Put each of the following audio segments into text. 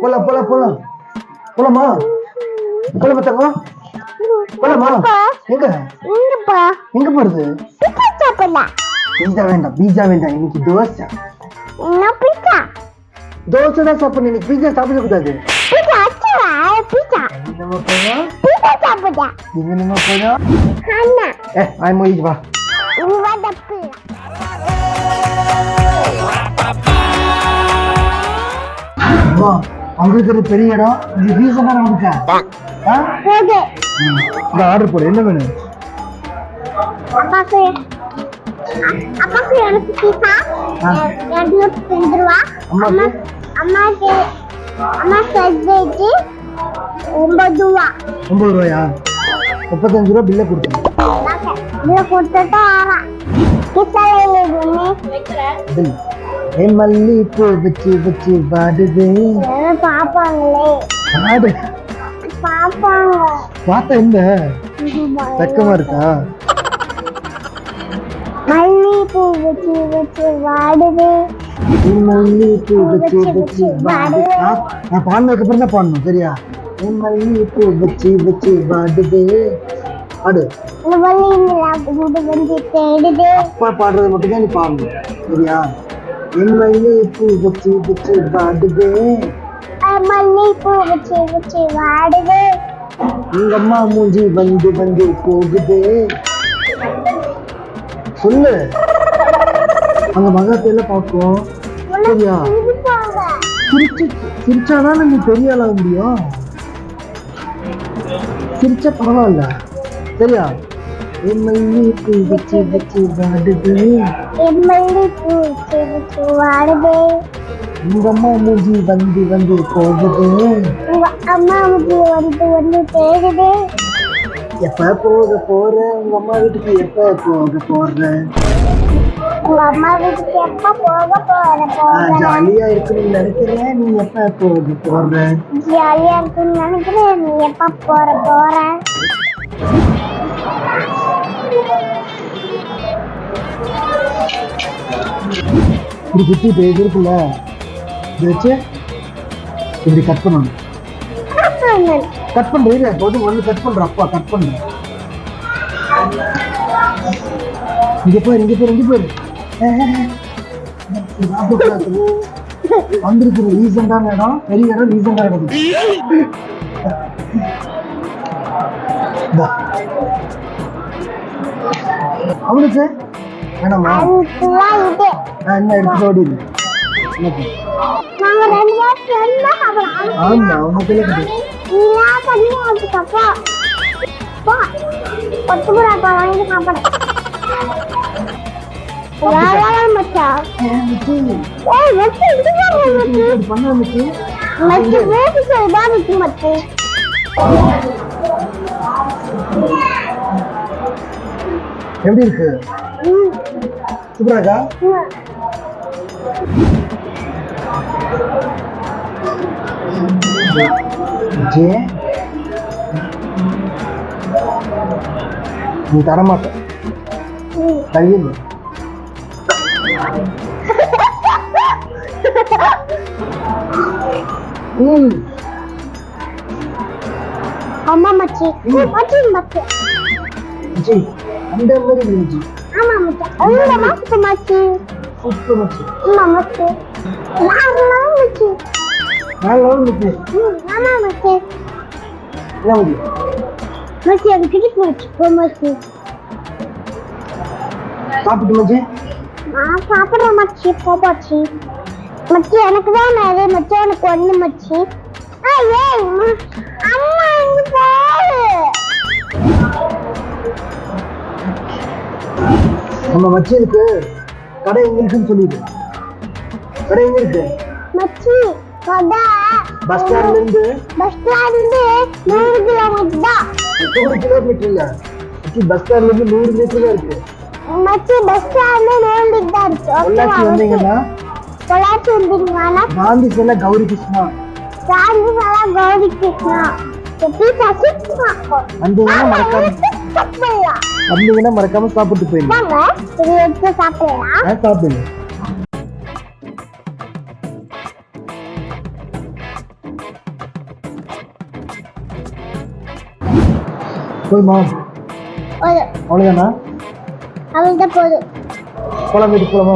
போலாம் போலாம் போலாம் போலாமா? போலாமா தங்கம்? போலாமா? எங்க எங்க போறது? பீஸா வேண்டாம், பீஸா வேண்டாம். இன்னைக்கு தோசை. தோசை தான் சாப்பிடணும். இன்னைக்கு பீஸா சாப்பிட கூடாது. நம்ம போறோம். எங்க நம்ம போறோம்? ஆய் மொழிக்கு வா. அவங்களுக்கு ஒரு பெரிய இடம். இங்க பீஸா தான் நமக்கு. ஆர்டர் போடு. என்ன வேணும்? அப்பாக்கு எனக்கு பீஸா 250 ரூபா. அம்மாக்கு வெஜ் 9 ரூபா. 9 ரூபாயா? 35 ரூபா பில்ல கொடுத்தேன். பில்ல கொடுத்துட்டா மல்லி பூ வச்சு வச்சு பாடுது. பாப்பாங்களே பாப்பாங்க. பார்த்தா என்ன வெக்கமா இருக்கா? மல்லி பூ வச்சு வச்சு வாடுது. மல்லி பூ வச்சு வச்சு வாடுது. நான் பாடினதுக்கு அப்புறம் தான் பாடணும். சரியா? மல்லி பூ வச்சு வச்சு வாடுது. பாடு. அப்பா பாடுறது மட்டும் தான் நீ பாடணும். சரியா? மல்லி பூ வச்சு வச்சு வாடுது. மல்லி பூ வச்சு வச்சு வாடுது. உங்க அம்மா மூஞ்சி வந்து வந்து போகுது. சொல்லு. அந்த மகத்தையில பார்க்கும். சரியா? சிரிச்சாதான் நீ பெரிய ஆளாக முடியும். சிரிச்சா பரவாயில்ல. சரியா? மல்லி பூ வச்சு வச்சு வாடுது. மல்லி பூ வச்சு வச்சு வாடுது. உங்க அம்மா மூஞ்சி வந்து வந்து போகுது. உங்க அம்மா மூஞ்சி வந்து வந்து போகுது. எப்ப போக போற? உங்க அம்மா வீட்டுக்கு எப்ப போக போற? உங்க அம்மா வீட்டுக்கு எப்ப போக போற? ஜாலியா இருக்குன்னு நினைக்கிறேன். நீ எப்ப போக போற? ஜாலியா இருக்குன்னு நினைக்கிறேன். நீ எப்ப போற? இப்படி குத்தி பேஜ் இருக்குல்ல, இதை வச்சு இப்படி கட் பண்ணணும். கட் பண்றீங்க போது ஒன்று கட் பண்ற. அப்பா கட் பண்ற. இங்க போயிரு இங்க போயிரு இங்க போயிரு. வந்திருக்கிற ரீசெண்டான இடம், பெரிய இடம், ரீசெண்டா இடம். அவனுக்கு வேணாமா? என்ன எடுத்து ஓடிடு. ஆமா உனக்கு எப்படி இருக்கு? சூப்பராக்கா? ஜே நீ தரமாட்ட கையில் அம்மா மச்சி மச்சி மச்சி ஜி அந்த மாதிரி ஜி. ஆமா மச்சி அந்த மச்சி மச்சி சூப்பர் மச்சி. அம்மா மச்சி நான் மச்சி நான் மச்சி. ஆமா மச்சி. என்ன மச்சி? மச்சி எனக்கு மச்சி போ மச்சி. சாப்பிட்டு மச்சி. நான் சாப்பிடுறேன் மச்சி. போ மச்சி. மச்சி எனக்கு தான் நிறைய மச்சி. எனக்கு ஒண்ணு மச்சி. ஐயே அம்மா இங்க போடு. நம்ம மச்சி இருக்கு. கடை எங்க இருக்குன்னு சொல்லிடு. கடை எங்க இருக்கு மச்சி? கடை பஸ் ஸ்டாண்ட்ல இருந்து 100 கிலோமீட்டர் தான். 100 கிலோமீட்டர் இல்ல மச்சி, பஸ் ஸ்டாண்ட்ல இருந்து 100 மீட்டர் தான் இருக்கு மச்சி. பஸ் ஸ்டாண்ட்ல 100 மீட்டர் தான் இருக்கு. பொள்ளாச்சி வந்தீங்கன்னா காந்தி சிலை கௌரி கிருஷ்ணா. வந்தீங்கன்னா மறக்காம சாப்பிட்டு போயிடுங்க. சாப்பிடுங்க. போதுமா? போதும். அவ்வளோதானா? அவ்வளவுதான் போதும். போலாம், வீட்டுக்கு போலாமா?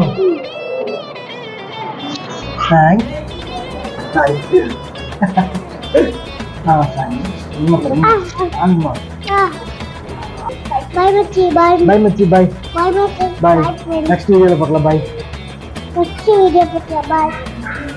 தேங்க்ஸ். ஆமா. பாய் மச்சி, பாய். பை மச்சி, பாய். பாய் மச்சி. பாய். நெக்ஸ்ட் வீடியோல பார்க்கலாம். பாய். நெக்ஸ்ட் வீடியோ பார்க்கலாம். பாய்.